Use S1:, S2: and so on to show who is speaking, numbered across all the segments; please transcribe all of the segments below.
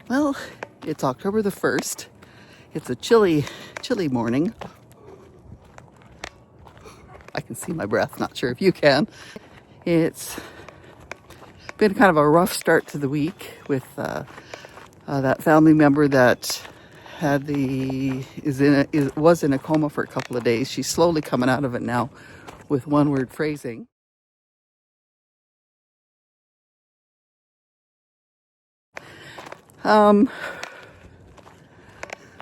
S1: Well, it's October the 1st. It's a chilly morning. I can see my breath, not sure if you can. It's been kind of a rough start to the week with that family member that was in a coma for a couple of days. She's slowly coming out of it now with one-word phrasing.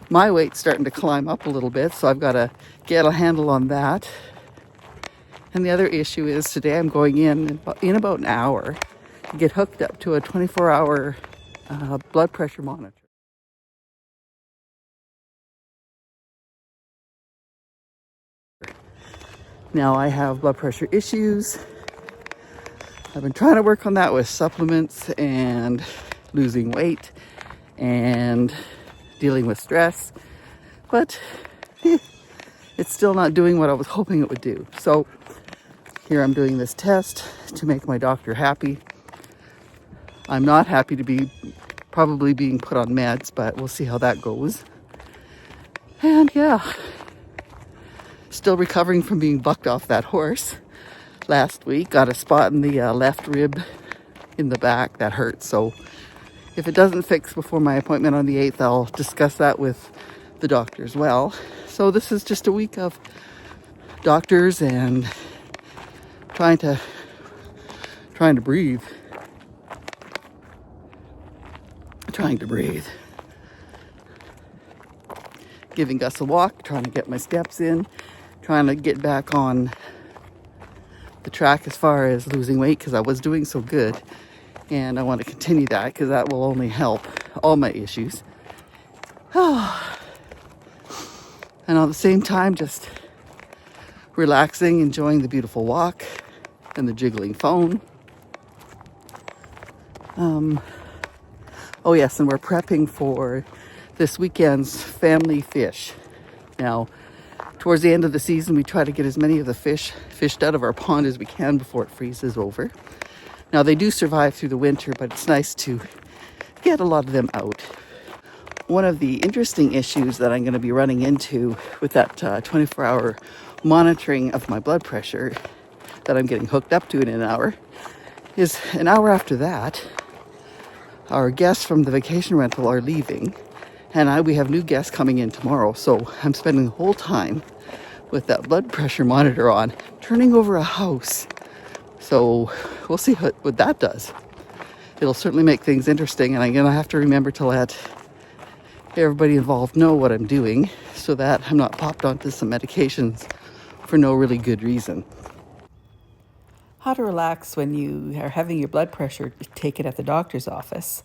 S1: My weight's starting to climb up a little bit, so I've got to get a handle on that. And the other issue is today I'm going in about an hour to get hooked up to a 24-hour blood pressure monitor. Now I have blood pressure issues. I've been trying to work on that with supplements and losing weight and dealing with stress, but it's still not doing what I was hoping it would do. So here I'm doing this test to make my doctor happy. I'm not happy to be probably being put on meds, but we'll see how that goes. And yeah, still recovering from being bucked off that horse last week. Got a spot in the left rib in the back that hurts. So if it doesn't fix before my appointment on the 8th, I'll discuss that with the doctor as well. So this is just a week of doctors and trying to breathe. Giving Gus a walk, trying to get my steps in, trying to get back on the track as far as losing weight because I was doing so good. And I want to continue that because that will only help all my issues. And at the same time, just relaxing, enjoying the beautiful walk and the jiggling phone. Oh yes, and we're prepping for this weekend's family fish. Now, towards the end of the season, we try to get as many of the fish fished out of our pond as we can before it freezes over. Now, they do survive through the winter, but it's nice to get a lot of them out. One of the interesting issues that I'm going to be running into with that 24-hour monitoring of my blood pressure that I'm getting hooked up to in an hour is an hour after that, our guests from the vacation rental are leaving, and we have new guests coming in tomorrow. So I'm spending the whole time with that blood pressure monitor on, turning over a house. So we'll see what that does. It'll certainly make things interesting, and I'm going to have to remember to let everybody involved know what I'm doing so that I'm not popped onto some medications for no really good reason. How to relax when you are having your blood pressure taken at the doctor's office.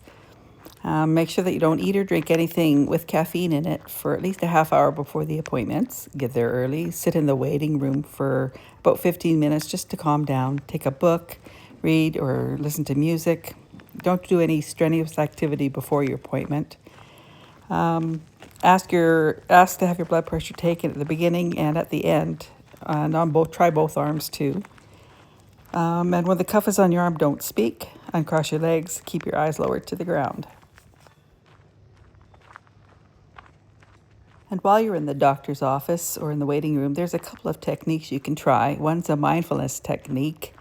S1: Make sure that you don't eat or drink anything with caffeine in it for at least a half hour before the appointments. Get there early, sit in the waiting room for about 15 minutes just to calm down. Take a book, read or listen to music. Don't do any strenuous activity before your appointment. Ask to have your blood pressure taken at the beginning and at the end. And try both arms too. And when the cuff is on your arm, don't speak. Uncross your legs. Keep your eyes lowered to the ground. And while you're in the doctor's office or in the waiting room, there's a couple of techniques you can try. One's a mindfulness technique,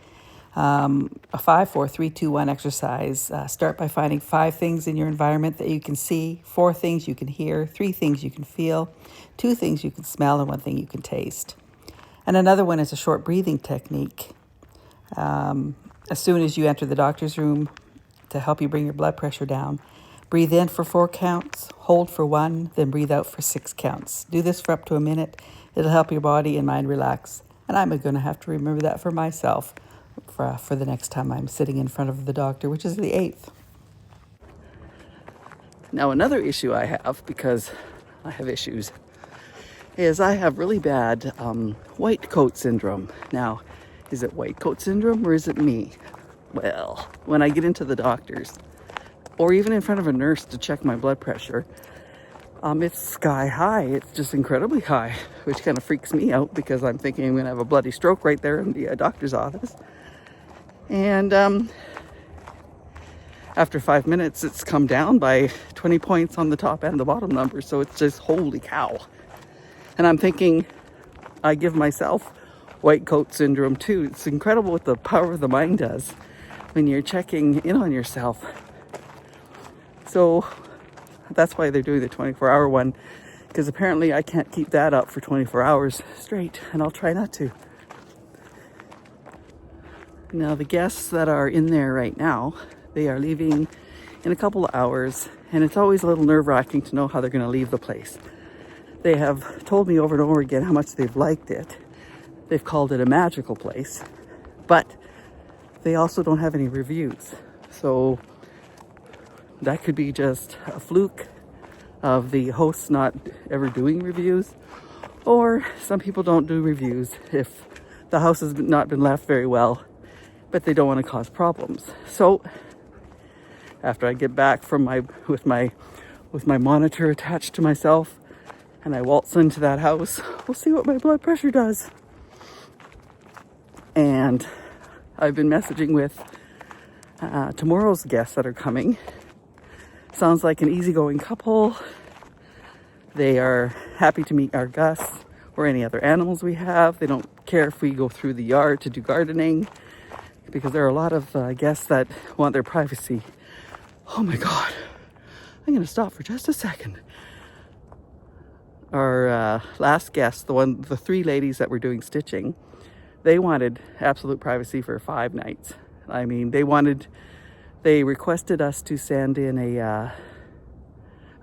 S1: a 5, 4, 3, 2, 1 exercise. Start by finding 5 things in your environment that you can see, 4 things you can hear, 3 things you can feel, 2 things you can smell, and 1 thing you can taste. And another one is a short breathing technique. As soon as you enter the doctor's room to help you bring your blood pressure down, breathe in for 4 counts, hold for 1, then breathe out for 6 counts. Do this for up to a minute. It'll help your body and mind relax. And I'm going to have to remember that for myself for the next time I'm sitting in front of the doctor, which is the 8th. Now, another issue I have, because I have issues, is I have really bad white coat syndrome. Now, is it white coat syndrome or is it me? Well, when I get into the doctor's, or even in front of a nurse to check my blood pressure, it's sky high. It's just incredibly high, which kind of freaks me out because I'm thinking I'm going to have a bloody stroke right there in the doctor's office. And after 5 minutes, it's come down by 20 points on the top and the bottom number. So it's just holy cow. And I'm thinking, I give myself white coat syndrome too. It's incredible what the power of the mind does when you're checking in on yourself. So that's why they're doing the 24-hour one, because apparently I can't keep that up for 24 hours straight, and I'll try not to. Now, the guests that are in there right now, they are leaving in a couple of hours, and it's always a little nerve-wracking to know how they're going to leave the place. They have told me over and over again how much they've liked it. They've called it a magical place, but they also don't have any reviews. So that could be just a fluke of the hosts not ever doing reviews, or some people don't do reviews if the house has not been left very well, but they don't want to cause problems. So after I get back from with my monitor attached to myself and I waltz into that house, we'll see what my blood pressure does. And I've been messaging with tomorrow's guests that are coming. Sounds like an easygoing couple. They are happy to meet our guests or any other animals we have. They don't care if we go through the yard to do gardening, because there are a lot of guests that want their privacy. Oh my God, I'm gonna stop for just a second. Our last guest, the three ladies that were doing stitching, they wanted absolute privacy for 5 nights. I mean, they requested us to send in a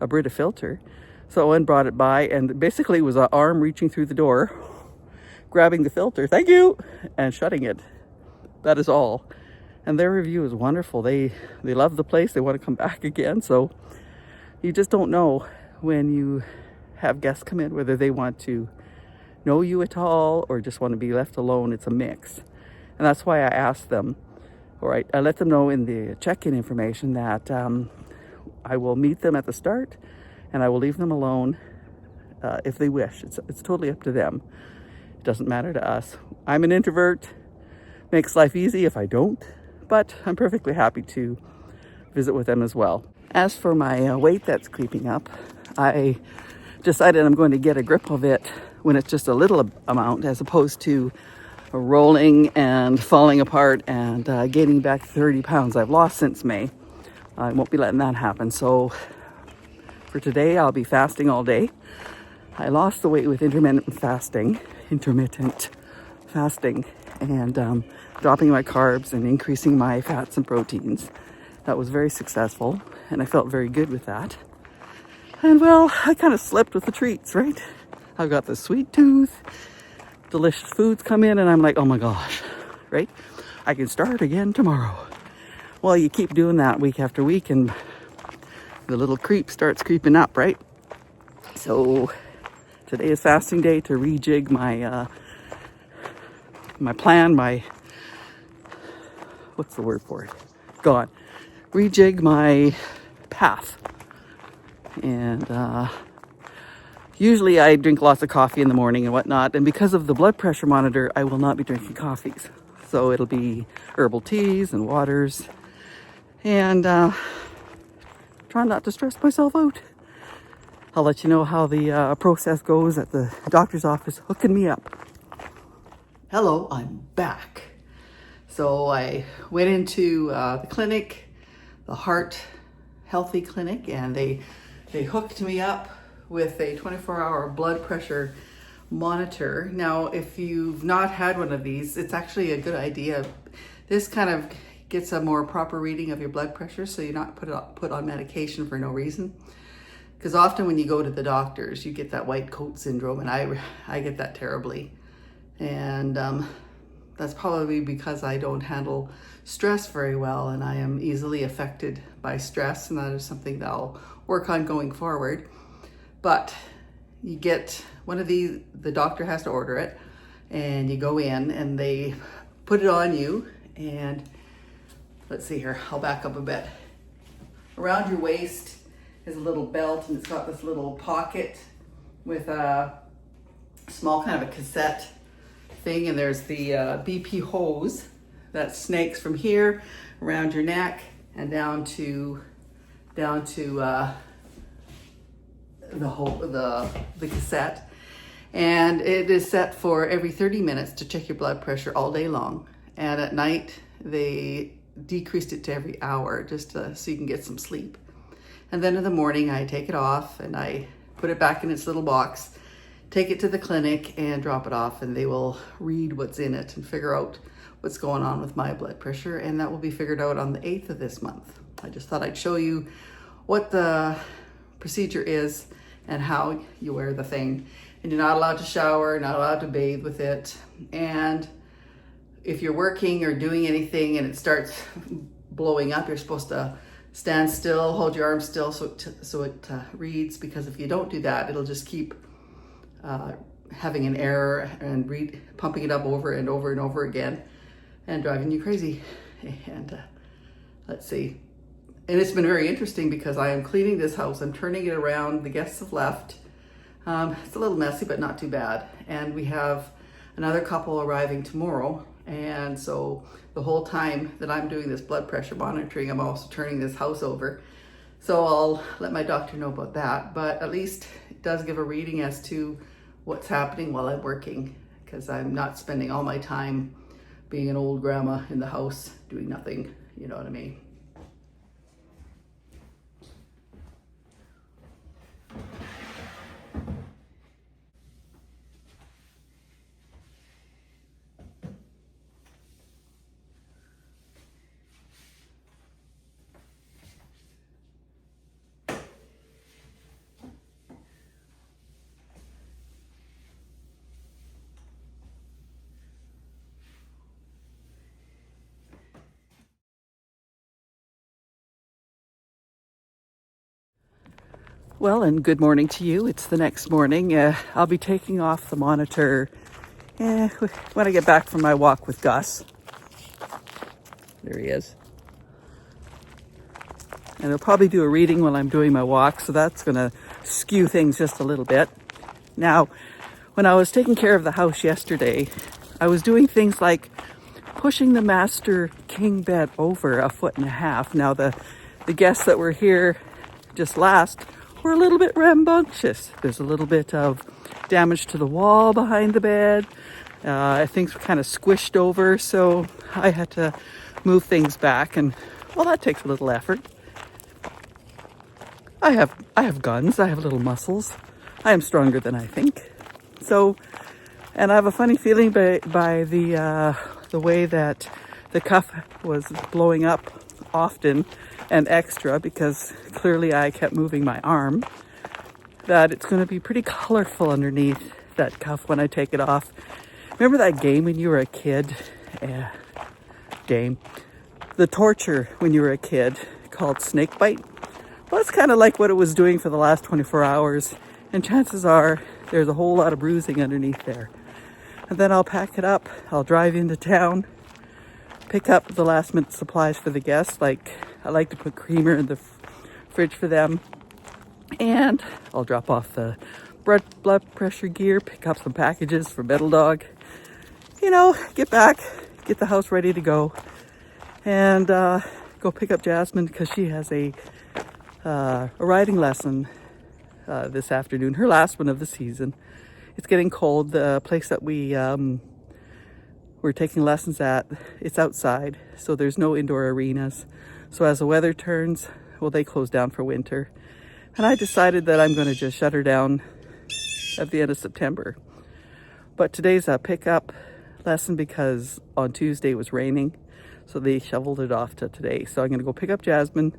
S1: Brita filter. So Owen brought it by, and basically it was an arm reaching through the door, grabbing the filter, thank you, and shutting it. That is all. And their review is wonderful. They love the place. They want to come back again. So you just don't know when you have guests come in whether they want to know you at all or just want to be left alone. It's a mix. And that's why I asked them, or I let them know in the check-in information that I will meet them at the start and I will leave them alone if they wish. It's totally up to them. It doesn't matter to us. I'm an introvert. Makes life easy if I don't, but I'm perfectly happy to visit with them as well. As for my weight that's creeping up, I decided I'm going to get a grip of it when it's just a little amount, as opposed to rolling and falling apart and gaining back 30 pounds I've lost since May. I won't be letting that happen. So for today, I'll be fasting all day. I lost the weight with intermittent fasting, and dropping my carbs and increasing my fats and proteins. That was very successful, and I felt very good with that. And well, I kind of slipped with the treats, right? I've got the sweet tooth, delicious foods come in, and I'm like, oh my gosh, right? I can start again tomorrow. Well, you keep doing that week after week, and the little creep starts creeping up, right? So today is fasting day to rejig my my plan, what's the word for it? Gone. Rejig my path. And usually I drink lots of coffee in the morning and whatnot. And because of the blood pressure monitor, I will not be drinking coffees. So it'll be herbal teas and waters. And try not to stress myself out. I'll let you know how the process goes at the doctor's office hooking me up. Hello, I'm back. So I went into the clinic, the Heart Healthy Clinic, and they hooked me up with a 24-hour blood pressure monitor. Now, if you've not had one of these, it's actually a good idea. This kind of gets a more proper reading of your blood pressure, so you're not put on medication for no reason. Because often when you go to the doctors, you get that white coat syndrome, and I get that terribly. And that's probably because I don't handle stress very well, and I am easily affected by stress, and that is something that I'll work on going forward. But you get one of these, the doctor has to order it, and you go in and they put it on you, and let's see here, I'll back up a bit. Around your waist is a little belt, and it's got this little pocket with a small kind of a cassette thing, and there's the BP hose that snakes from here around your neck and down to the cassette. And it is set for every 30 minutes to check your blood pressure all day long. And at night, they decreased it to every hour just so you can get some sleep. And then in the morning, I take it off and I put it back in its little box, take it to the clinic and drop it off, and they will read what's in it and figure out what's going on with my blood pressure. And that will be figured out on the 8th of this month. I just thought I'd show you what the procedure is and how you wear the thing. And you're not allowed to shower, not allowed to bathe with it. And if you're working or doing anything and it starts blowing up, you're supposed to stand still, hold your arm still so it reads, because if you don't do that, it'll just keep having an error and pumping it up over and over and over again and driving you crazy. And let's see. And it's been very interesting because I am cleaning this house. I'm turning it around. The guests have left. It's a little messy, but not too bad. And we have another couple arriving tomorrow. And so the whole time that I'm doing this blood pressure monitoring, I'm also turning this house over. So I'll let my doctor know about that. But at least it does give a reading as to what's happening while I'm working, because I'm not spending all my time being an old grandma in the house doing nothing. You know what I mean? Well, and good morning to you. It's the next morning. I'll be taking off the monitor when I get back from my walk with Gus. There he is. And I'll probably do a reading while I'm doing my walk, so that's going to skew things just a little bit. Now, when I was taking care of the house yesterday, I was doing things like pushing the master king bed over 1.5 feet. Now, the guests that were here just last were a little bit rambunctious. There's a little bit of damage to the wall behind the bed. Things were kind of squished over, so I had to move things back, and well, that takes a little effort. I have guns. I have little muscles. I am stronger than I think. So, and I have a funny feeling by the way that the cuff was blowing up often and extra, because clearly I kept moving my arm, that it's going to be pretty colorful underneath that cuff when I take it off. Remember that game when you were a kid? The torture when you were a kid called snake bite? Well, it's kind of like what it was doing for the last 24 hours. And chances are there's a whole lot of bruising underneath there. And then I'll pack it up. I'll drive into town, pick up the last minute supplies for the guests. Like, I like to put creamer in the fridge for them. And I'll drop off the blood pressure gear, pick up some packages for Metal Dog. You know, get back, get the house ready to go. And go pick up Jasmine, because she has a riding lesson this afternoon, her last one of the season. It's getting cold. The place that we're taking lessons at, it's outside, so there's no indoor arenas. So as the weather turns, well, they close down for winter. And I decided that I'm going to just shut her down at the end of September. But today's a pickup lesson because on Tuesday it was raining, so they shoveled it off to today. So I'm going to go pick up Jasmine,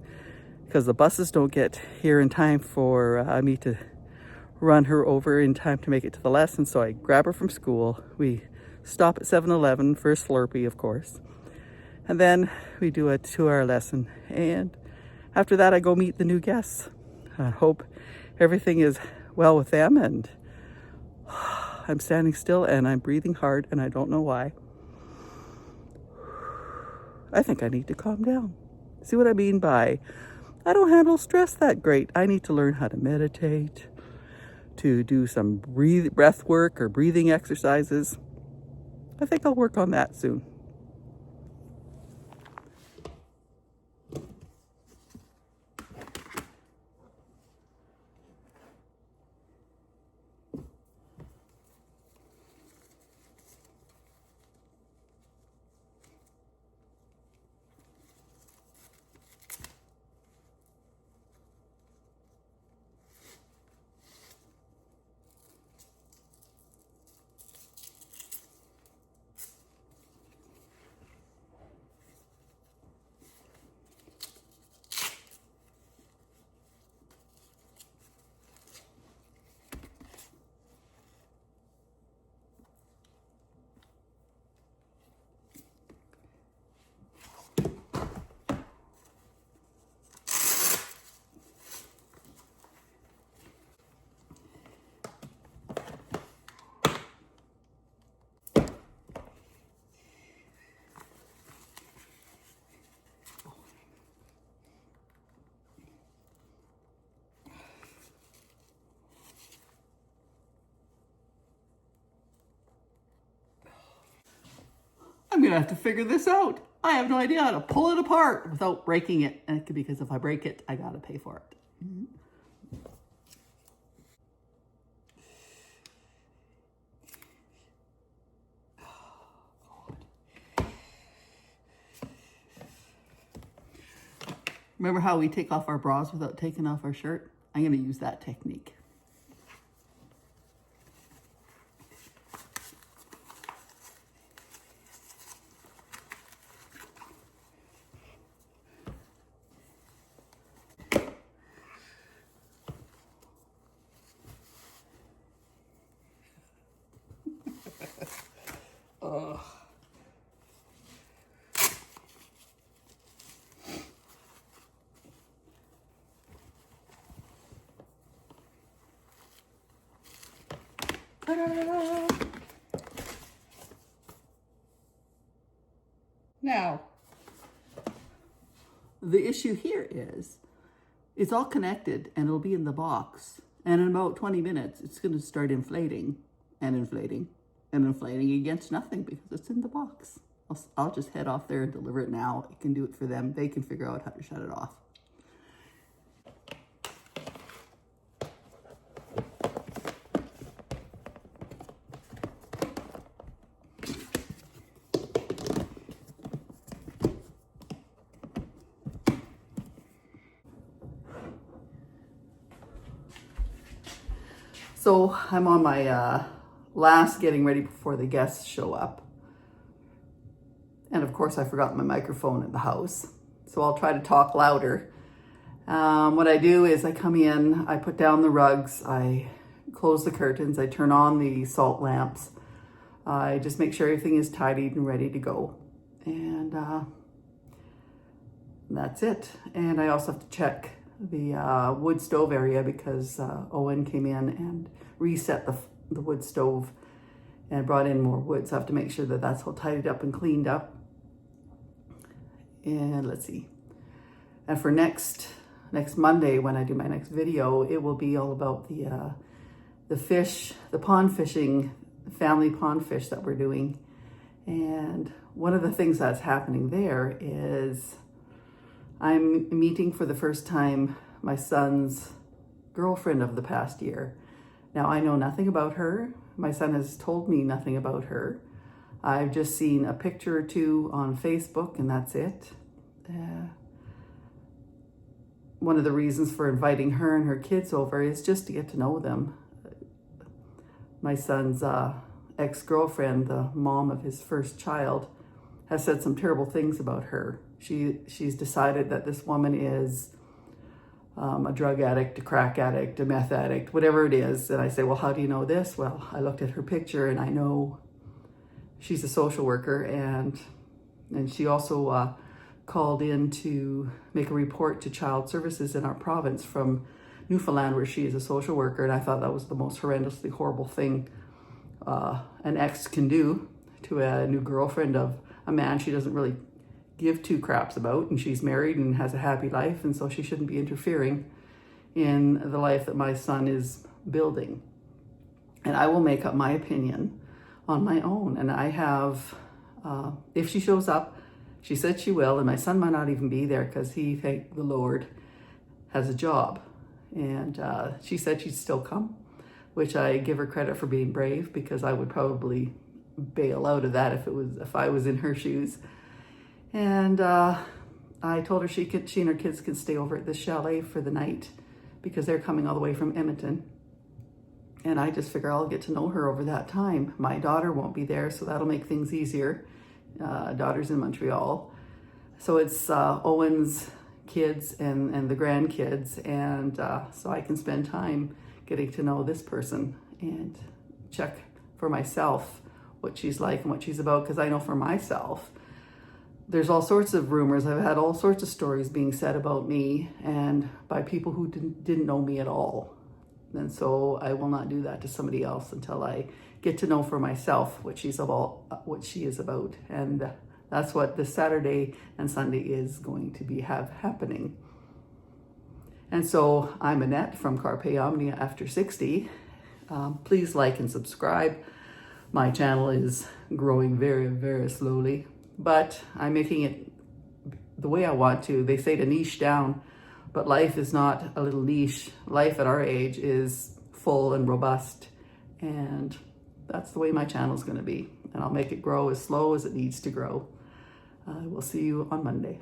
S1: because the buses don't get here in time for me to run her over in time to make it to the lesson. So I grab her from school. We stop at 7-Eleven for a Slurpee, of course. And then we do a 2-hour lesson. And after that, I go meet the new guests. I hope everything is well with them. And I'm standing still and I'm breathing hard, and I don't know why. I think I need to calm down. See what I mean by I don't handle stress that great. I need to learn how to meditate, to do some breath work or breathing exercises. I think I'll work on that soon. gonna have to figure this out. I have no idea how to pull it apart without breaking it. And because if I break it, I gotta pay for it. Remember how we take off our bras without taking off our shirt? I'm gonna use that technique. Ta-da! Now, the issue here is it's all connected and it'll be in the box. And in about 20 minutes, it's going to start inflating and inflating and inflating against nothing because it's in the box. I'll just head off there and deliver it now. I can do it for them. They can figure out how to shut it off. So I'm on my last getting ready before the guests show up. And of course I forgot my microphone in the house. So I'll try to talk louder. What I do is I come in, I put down the rugs, I close the curtains, I turn on the salt lamps. I just make sure everything is tidied and ready to go. And that's it. And I also have to check the wood stove area because Owen came in and reset the wood stove and brought in more wood. So I have to make sure that that's all tidied up and cleaned up. And let's see. And for next Monday, when I do my next video, it will be all about the fish, the pond fishing, family pond fish that we're doing. And one of the things that's happening there is I'm meeting for the first time my son's girlfriend of the past year. Now, I know nothing about her. My son has told me nothing about her. I've just seen a picture or two on Facebook and that's it. One of the reasons for inviting her and her kids over is just to get to know them. My son's ex-girlfriend, the mom of his first child, has said some terrible things about her. She's decided that this woman is a drug addict, a crack addict, a meth addict, whatever it is. And I say, well, how do you know this? Well, I looked at her picture and I know she's a social worker, and she also called in to make a report to child services in our province from Newfoundland, where she is a social worker. And I thought that was the most horrendously horrible thing an ex can do to a new girlfriend of a man she doesn't really give two craps about, and she's married and has a happy life, and so she shouldn't be interfering in the life that my son is building. And I will make up my opinion on my own. And I have, if she shows up, she said she will, and my son might not even be there because he, thank the Lord, has a job. And she said she'd still come, which I give her credit for being brave, because I would probably bail out of that if I was in her shoes. And I told her she and her kids could stay over at this chalet for the night because they're coming all the way from Edmonton. And I just figure I'll get to know her over that time. My daughter won't be there, so that'll make things easier. Daughter's in Montreal. So it's Owen's kids and the grandkids. And so I can spend time getting to know this person and check for myself what she's like and what she's about. Because I know for myself, there's all sorts of rumors. I've had all sorts of stories being said about me and by people who didn't know me at all. And so I will not do that to somebody else until I get to know for myself what she is about. And that's what this Saturday and Sunday is going to be happening. And so I'm Annette from Carpe Omnia After 60. Please like and subscribe. My channel is growing very, very slowly. but I'm making it the way I want to. They say to niche down, but life is not a little niche. Life at our age is full and robust, and that's the way my channel is going to be. And I'll make it grow as slow as it needs to grow. We'll see you on Monday.